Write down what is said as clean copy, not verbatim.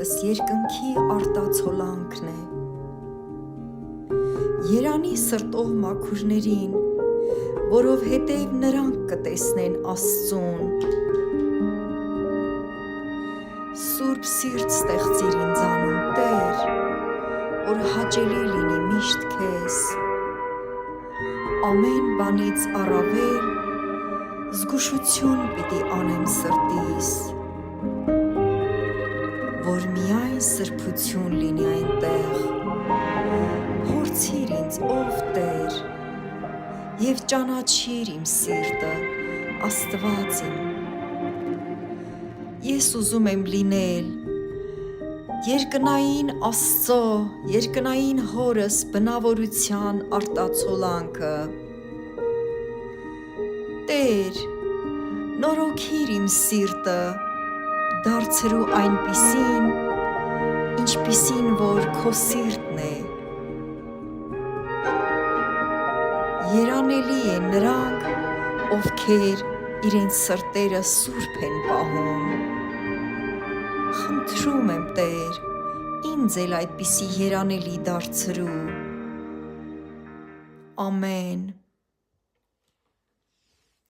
սիրտս երկնքի արտացոլանքն է։ Երանի սրտով մաքուրներին, որովհետև նրանք կտեսնեն Աստծուն։ Սուրբ սիրտ ստեղծիր ինձանում, Տեր, որ հաճելի լինի միշտ քեզ։ Ամեն բանից առավել զգուշություն պիտի անեմ սրտիս, որ միայն սրբություն լինի այնտեղ։ Փորձիր ինձ, ով Տեր, և ճանաչիր իմ սիրտը, Աստված իմ։ Ես ուզում եմ լինել երկնային Աստծո, երկնային Հորս բնավորության արտացոլանքը։ Տեր, նորոգիր իմ սիրտը, դարձրու այնպիսին, ինչպիսին որ քո սիրտն է։ Երանելի են նրանք, ովքեր իրենց սրտերը սուրբ են պահում։ Խնդրում եմ, Տեր, ինձ էլ այդպիսի երանելի դարձրու։ Ամեն։